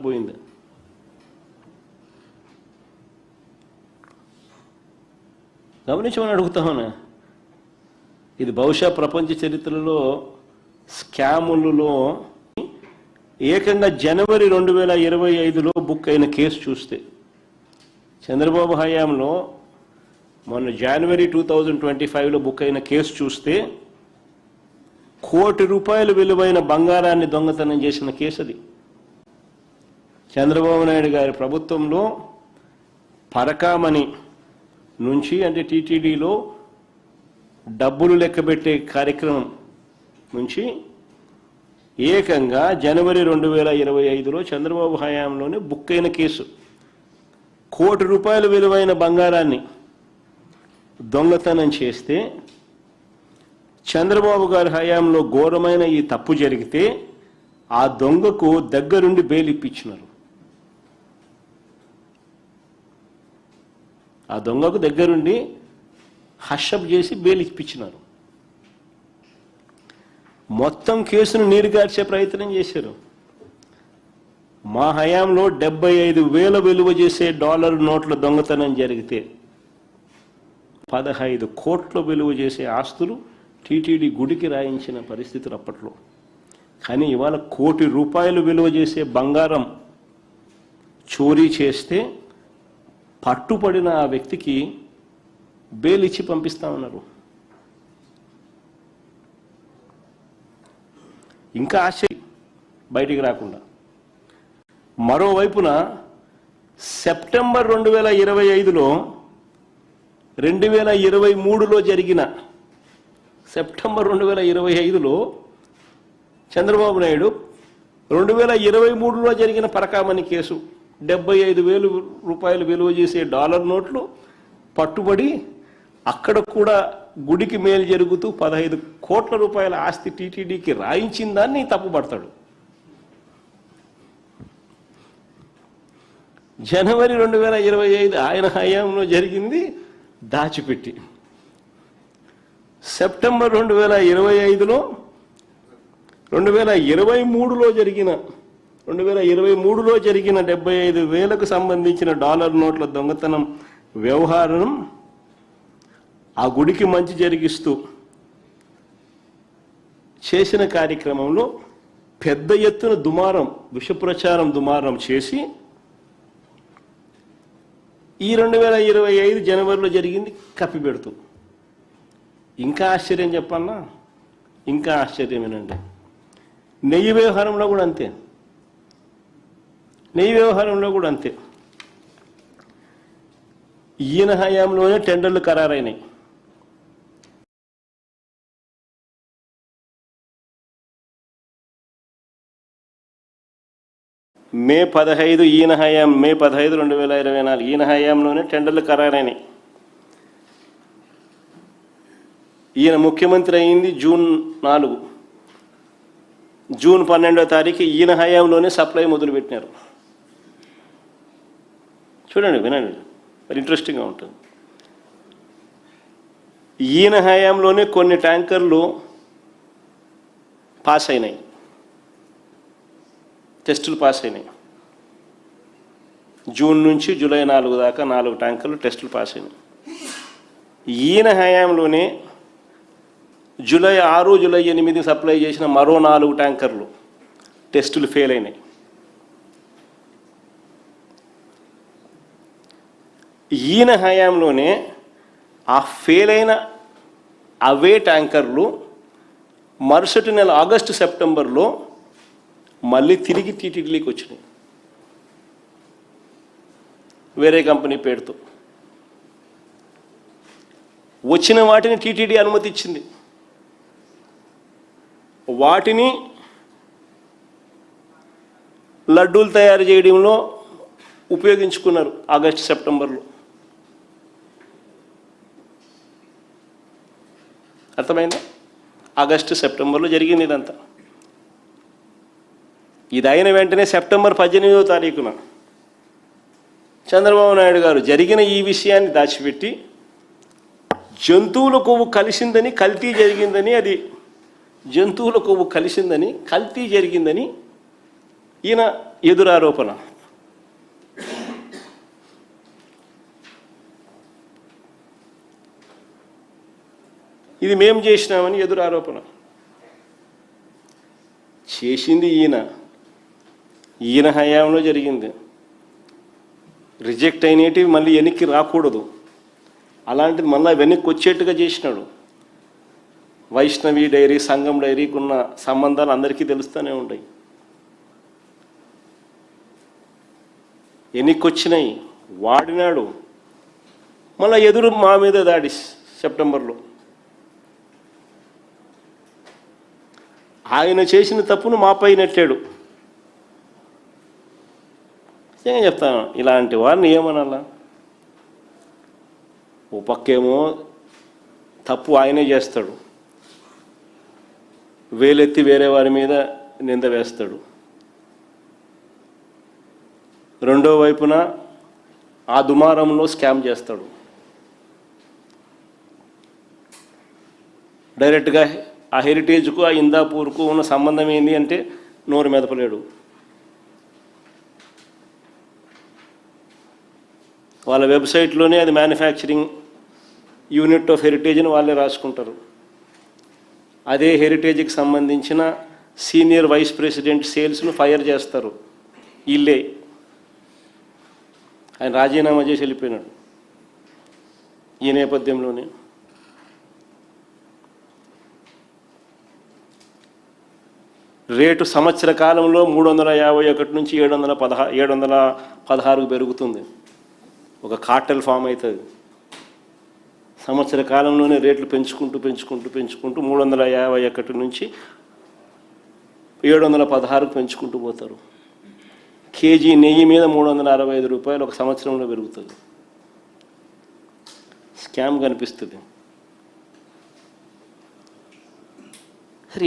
పోయింది. గమనించమని అడుగుతామన్నా. ఇది బహుశా ప్రపంచ చరిత్రలో స్కాములలో ఏకంగా జనవరి 2025లో బుక్ అయిన కేసు చూస్తే, చంద్రబాబు హయాంలో మొన్న జనవరి 2025లో బుక్ అయిన కేసు చూస్తే ₹1 కోటి విలువైన బంగారాన్ని దొంగతనం చేసిన కేసు అది. చంద్రబాబు నాయుడు గారి ప్రభుత్వంలో పరకామణి నుంచి, అంటే టీటీడీలో డబ్బులు లెక్కబెట్టే కార్యక్రమం నుంచి ఏకంగా జనవరి 2025లో చంద్రబాబు హయాంలోనే బుక్ అయిన కేసు ₹1 కోటి విలువైన బంగారాన్ని దొంగతనం చేస్తే, చంద్రబాబు గారి హయాంలో ఘోరమైన ఈ తప్పు జరిగితే ఆ దొంగకు దగ్గరుండి బెయిల్ ఇప్పించినారు. ఆ దొంగకు దగ్గరుండి హషప్ చేసి బెయిల్ ఇప్పించినారు. మొత్తం కేసును నీరుగార్చే ప్రయత్నం చేశారు. మా హయాంలో 75,000 విలువ చేసే డాలర్ నోట్ల దొంగతనం జరిగితే 15 కోట్ల విలువ చేసే ఆస్తులు టీటీడీ గుడికి రాయించిన పరిస్థితులు అప్పట్లో. కానీ ఇవాళ ₹1 కోటి విలువ చేసే బంగారం చోరీ చేస్తే పట్టుపడిన ఆ వ్యక్తికి బెయిల్ ఇచ్చి పంపిస్తా ఉన్నారు. ఇంకా ఆశ్చర్యం బయటికి రాకుండా. మరోవైపున సెప్టెంబర్ 2025లో 2023లో జరిగిన సెప్టెంబర్ 2025లో చంద్రబాబు నాయుడు 2023లో జరిగిన పరకామణి కేసు, ₹75,000 విలువ చేసే డాలర్ నోట్లు పట్టుబడి అక్కడ కూడా గుడికి మేలు జరుగుతూ ₹15 కోట్ల ఆస్తి టీటీడీకి రాయించిన దాన్ని తప్పుపడతాడు. జనవరి 2025 ఆయన హయాంలో జరిగింది దాచిపెట్టి, సెప్టెంబర్ 2025లో 2023లో జరిగిన 75,000కు సంబంధించిన డాలర్ నోట్ల దొంగతనం వ్యవహారం ఆ గుడికి మంచి జరిగిస్తూ చేసిన కార్యక్రమంలో పెద్ద ఎత్తున విషప్రచారం దుమారం చేసి ఈ 2025 జనవరిలో జరిగింది కప్పిపెడుతూ. ఇంకా ఆశ్చర్యం చెప్పన్నా, ఇంకా ఆశ్చర్యమేనండి. నెయ్యి వ్యవహారంలో కూడా అంతే. ఈయన హయాంలోనే టెండర్లు ఖరారైనాయి. మే 15 ఈయన హయాం, మే 15, 2024 ఈయన హయాంలోనే టెండర్లు ఖరారైనాయి. ఈయన ముఖ్యమంత్రి అయింది జూన్ 4. జూన్ 12వ తారీఖు ఈయన హయాంలోనే సప్లై మొదలుపెట్టినారు. చూడండి, వినండి, మరి ఇంట్రెస్టింగ్గా ఉంటుంది. ఈయన హయాంలోనే కొన్ని ట్యాంకర్లు పాస్ అయినాయి, టెస్టులు పాస్ అయినాయి. జూన్ నుంచి జూలై 4 దాకా 4 ట్యాంకర్లు టెస్టులు పాస్ అయినాయి. ఈయన హయాంలోనే జూలై 6, జూలై 8 సప్లై చేసిన మరో 4 ట్యాంకర్లు టెస్టులు ఫెయిల్ అయినాయి. ఈయన హయాంలోనే ఆ ఫెయిల్ అయిన అవే ట్యాంకర్లు మరుసటి నెల ఆగస్టు, సెప్టెంబర్లో మళ్ళీ తిరిగి టీటీడీకి వచ్చినాయి, వేరే కంపెనీ పేరుతో. వచ్చిన వాటిని టీటీడీ అనుమతి ఇచ్చింది. వాటిని లడ్డూలు తయారు చేయడంలో ఉపయోగించుకున్నారు ఆగస్టు, సెప్టెంబర్లో. అర్థమైందా? ఆగస్టు, సెప్టెంబర్లో జరిగింది ఇదంతా. ఇది అయిన వెంటనే సెప్టెంబర్ 18వ తారీఖున చంద్రబాబు నాయుడు గారు జరిగిన ఈ విషయాన్ని దాచిపెట్టి జంతువుల కొవ్వు కలిసిందని, కల్తీ జరిగిందని, అది జంతువుల కొవ్వు కలిసిందని, కల్తీ జరిగిందని ఈయన ఎదురారోపణ. ఇది మేము చేసినామని ఎదురారోపణ. చేసింది ఈయన హయాంలో జరిగింది. రిజెక్ట్ అయినవి మళ్ళీ వెనక్కి రాకూడదు, అలాంటిది మళ్ళీ వెనక్కి వచ్చేట్టుగా చేసినాడు. వైష్ణవి డైరీ, సంఘం డైరీకి ఉన్న సంబంధాలు అందరికీ తెలుస్తూనే ఉంటాయి. వెనక్కి వచ్చినాయి, వాడినాడు, మళ్ళీ ఎదురు మా మీద దాడి సెప్టెంబర్లో. ఆయన చేసిన తప్పును మాపై నెట్టాడు. నిజంగా చెప్తాను, ఇలాంటి వారిని ఏమనాలా? ఓ పక్కేమో తప్పు ఆయనే చేస్తాడు, వేలెత్తి వేరే వారి మీద నింద వేస్తాడు. రెండో వైపున ఆ దుమారంలో స్కామ్ చేస్తాడు. డైరెక్ట్గా ఆ హెరిటేజ్కు, ఆ ఇందాపూర్కు ఉన్న సంబంధం ఏంటి అంటే నోరు మెదపలేడు. వాళ్ళ వెబ్సైట్లోనే అది మ్యానుఫ్యాక్చరింగ్ యూనిట్ ఆఫ్ హెరిటేజ్ అని వాళ్ళే రాసుకుంటారు. అదే హెరిటేజ్కి సంబంధించిన సీనియర్ వైస్ ప్రెసిడెంట్ సేల్స్ను ఫైర్ చేస్తారు వీళ్ళే. ఆయన రాజీనామా చేసి వెళ్ళిపోయినాడు ఈ నేపథ్యంలోనే. రేటు సంవత్సర కాలంలో 351 నుంచి 716కు పెరుగుతుంది. ఒక కార్టెల్ ఫామ్ అవుతుంది. సంవత్సర కాలంలోనే రేట్లు పెంచుకుంటూ 351 నుంచి 716కు పెంచుకుంటూ పోతారు. కేజీ నెయ్యి మీద 365 రూపాయలు ఒక సంవత్సరంలో పెరుగుతుంది. స్కామ్ కనిపిస్తుంది. సరే,